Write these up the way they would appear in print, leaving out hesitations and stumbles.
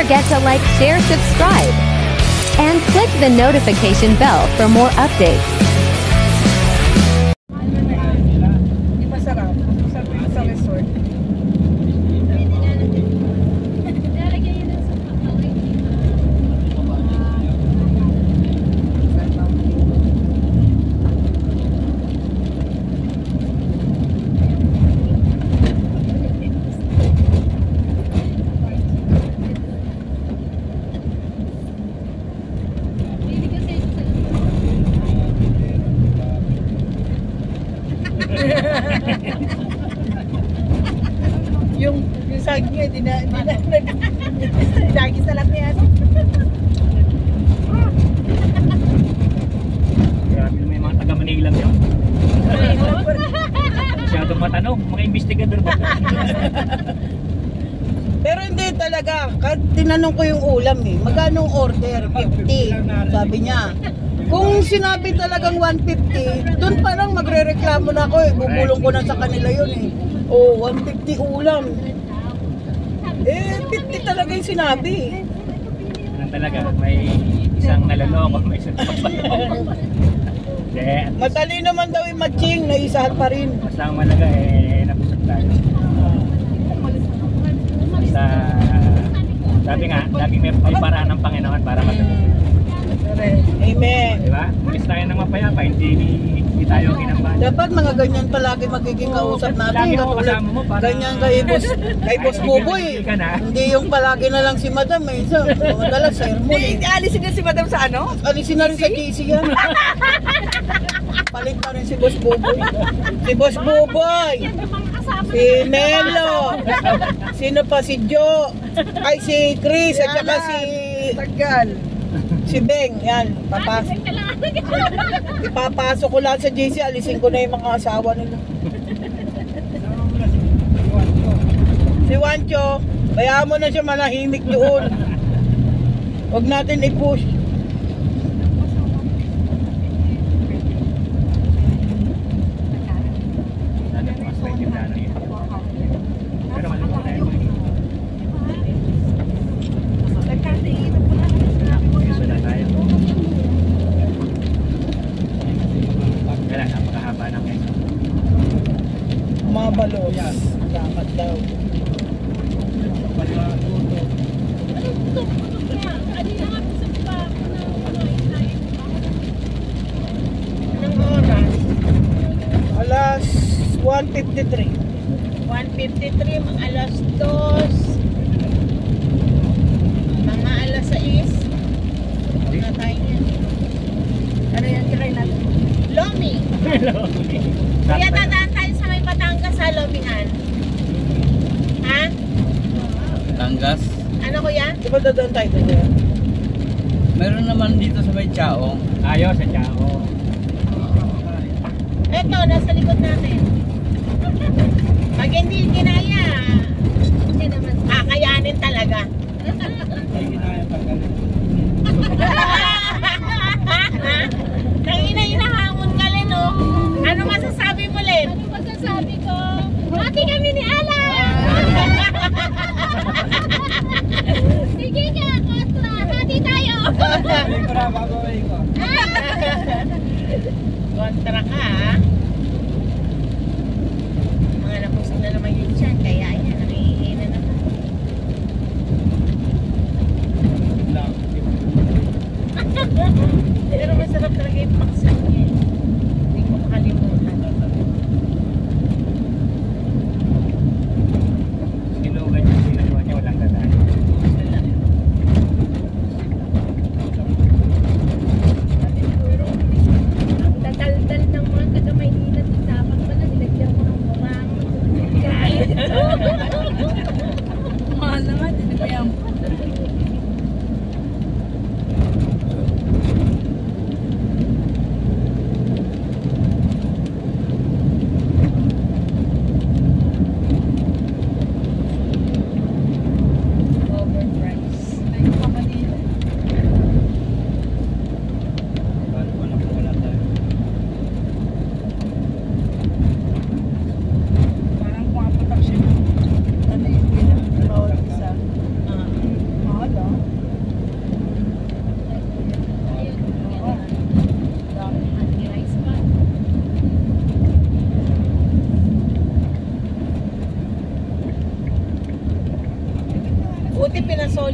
forget to like, share, subscribe, and click the notification bell for more updates. Masarap. Sa resort. yung saging niya, lagi sa lahat niya. Grabe, may mga taga Manila yun. Masyadong matanong, mga investigador ba? Pero hindi talaga, kahit tinanong ko yung ulam magkano order? 50, sabi niya. Kung sinabi talagang 150, doon parang magre-reklamo na ako bubulong ko na sa kanila yun Oh, 150 ulam. 50 talaga yung sinabi. Ano talaga, may isang naloloko, may isang papaloko. Madali naman daw yung matching, naisahan pa rin. Basta ang malaga nabusog tayo. Basta, sabi nga, lagi may paraan ng Panginoon para masagot. Amen. Diba? Ulis tayo ng mapayapa, hindi tayo kinambahan. Dapat mga ganyan palagi magiging kausap natin. Lagi ako kasama mo para... Ganyan kay Boss Buboy. Hindi yung palagi na lang si Madam madalas sermon alisin na si Madam sa ano? Alisin na rin sa GC yan. Palit na rin si Boss Buboy. Si Boss Buboy. Si Melo. Sino pa? Si Joe. Ay si Chris at saka si Tagal. Si Beng, yan, ipapasok ko lang sa JC, alisin ko na yung mga asawa nila. Si Wancho, bayaan mo na siya manahimik doon. Huwag natin i-push. Mabalos. Dapat daw. Anong oras? Alas 1:53. 1:53, mga alas 2. Mga alas 6. Huwag na tayo yan. Ano yan? Try natin. Lomi. Lomi. Kaya dadaan tayo sa may Batangas sa Lomihan. Ha? Batangas? Ano kuya? Di ba dadaan tayo doon? Meron naman dito sa may Chaong. Ayos, sa Chao. Eto, nasa likod natin. Pag hindi ginaya, hindi naman kakayanin talaga. Ay, ginaya pa ganun. Nangina hinahamon ka rin, oh. Ano masasabi mo, Len? Ano masasabi ko? Mati kami ni Ala! Sige ka, Kostra! Mati tayo! Hindi ko na, babaway ko. Kontra ka, ha? Mga napusok na naman yun dyan, kaya yan, nakihina naman. Pero masarap talaga yung paksan niya. Hindi ko makalimutan. Sinugan niya, sinugan niya, walang dadaan. Ang tatal-tal ng mga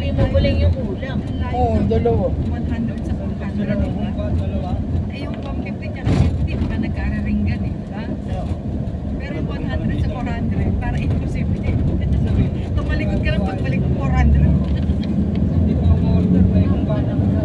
Sabi mo ko lang yung ulam. Oo, dalawa. 100 sa 400, di ba? Eh, yung 150 niya kasi hindi pa nagkararinggan eh, di ba? Pero yung 100 sa 400, para imposible. Tumalikod ka lang pagbalik ng 400. Hindi pa umorder, may kung paano ko sa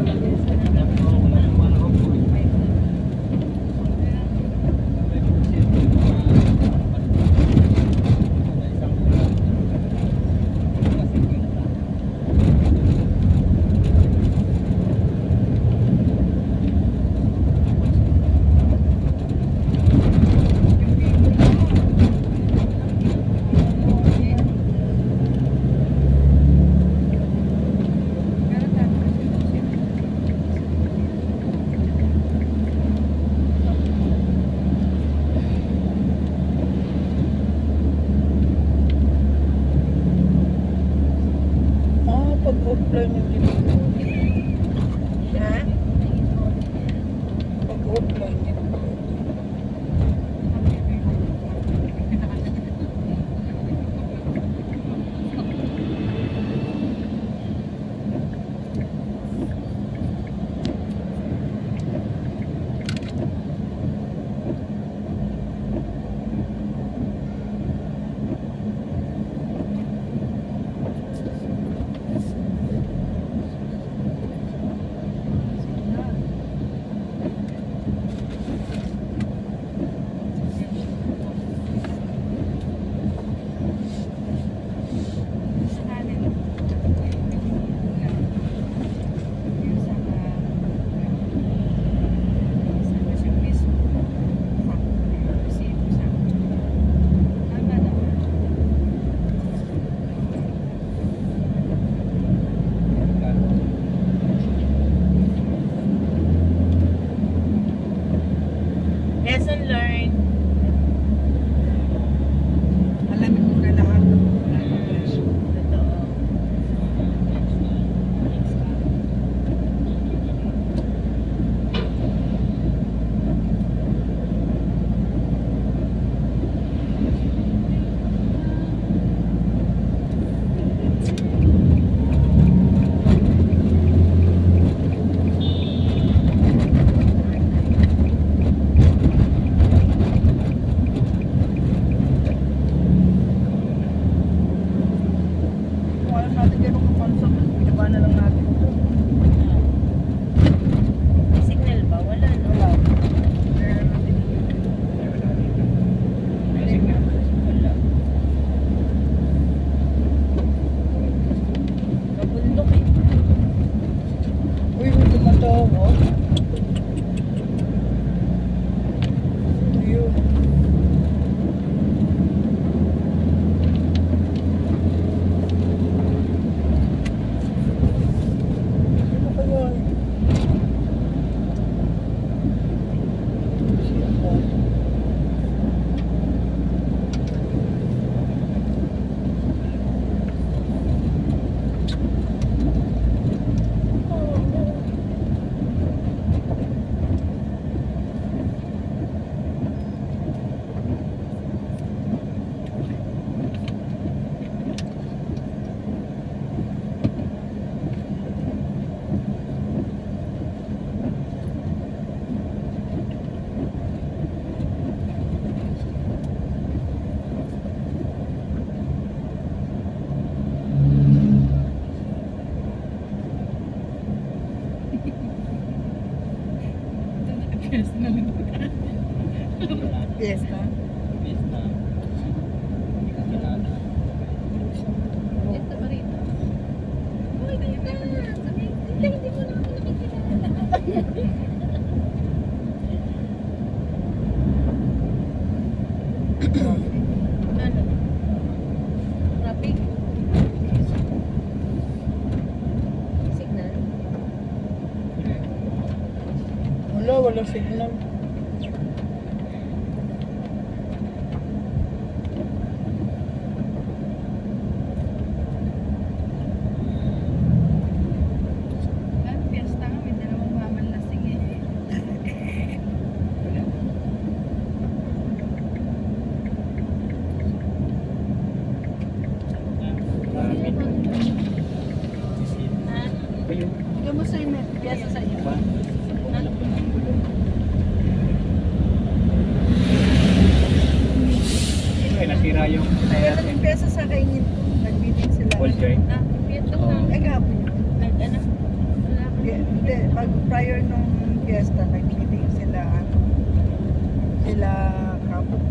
Pag-offline yung dito. Ha? Pag-offline yung Lesson learned. Alamin mo na lahat. Totoo. kung alam natin kayo kung konsum, binaba na lang natin. Signal ba? Wala, no? Nabundok eh. Uy, may tumatawag. Ayun. Ano kaya? Fiesta. Ito pa rin. Uy, dito na. Sabi, hindi mo na ako nakikita. Ano? Traffic. Signal? Walang signal. Ang fiesta nga, may dalawang mamanlasing eh. kayo. Kamusta yung piyesa sa iyo? Ba? Ay, nasira yung tire Kailan natin. yung piyesa sa kainin ko? Nag-meeting sila. Ball joint. Oo. Eh, kahapon yun. Hindi, pag prior nung fiesta, nag-meeting sila. Sila kapot.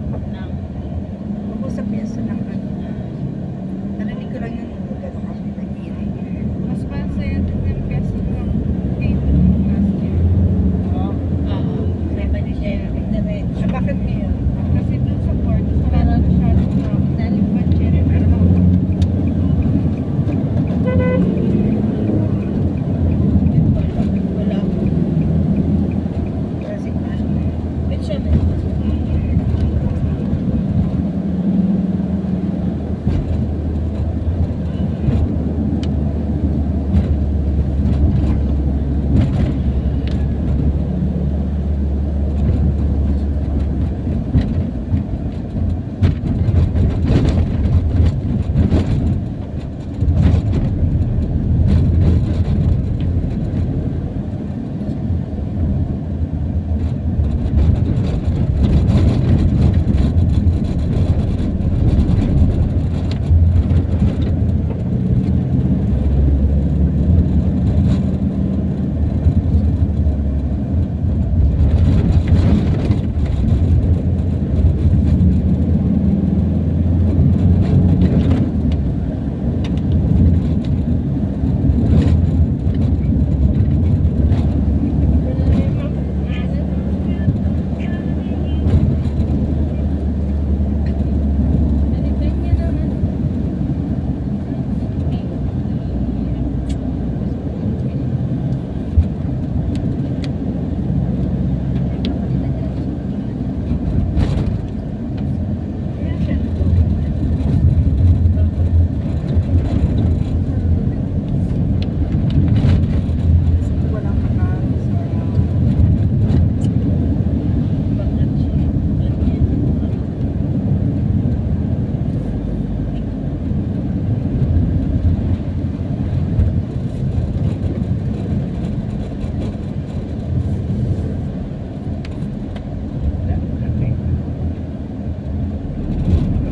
Ako sa fiesta ng ano. Narinig ko lang yung gano'n kami nag-meeting. Mas masaya din yung fiesta ng game last year. Bakit ngayon? Kasi dun sa port, parang masyadong daling budget. Wala. Resignation.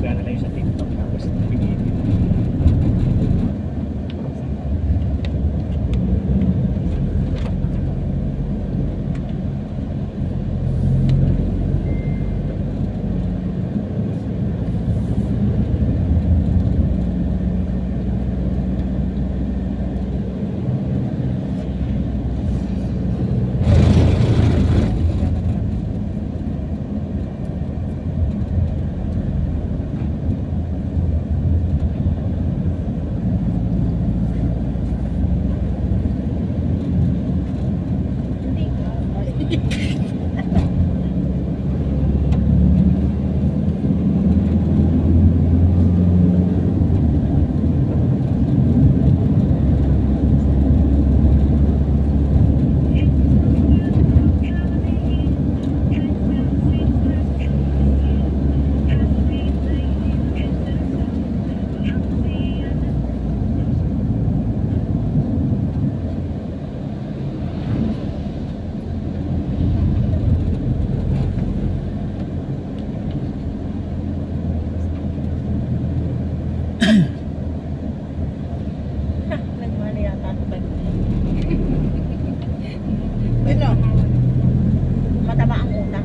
Magana lang yung sa TikTok tapos pinili. Nagmana yata ako ba? Sino? Mataba ang utak.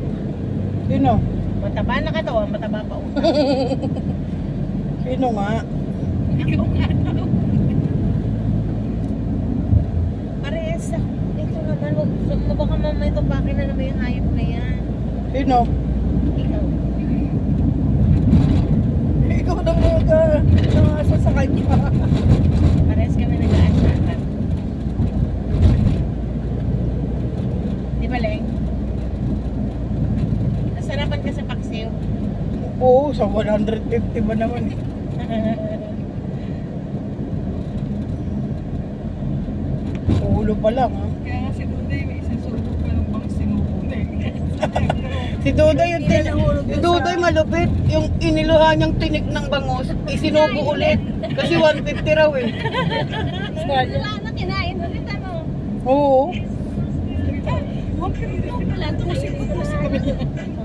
Sino? Mataba na katawan, mataba pa utak. Sino nga? Parehas ako. Ito naman, baka mamay ito baka na naman yung hayop na yan. Sino? Ikaw. Ikaw na nag-asa sa kanya. Parehas kami nag-aasakan. Di ba, Leng? Nasarapan ka sa paksiw. Oo, sa 150 ba naman eh. Ulo pa lang ha. Kaya nga si Duday, may isang subo pa ng bang sinubo na eh. Si Duday yung si Duday malupit. Yung iniluhan niyang tinik ng bangus, isinubo ulit. Kasi 150 raw eh. Wala na kinain ulit. Oo. 150 pala, 250 kami.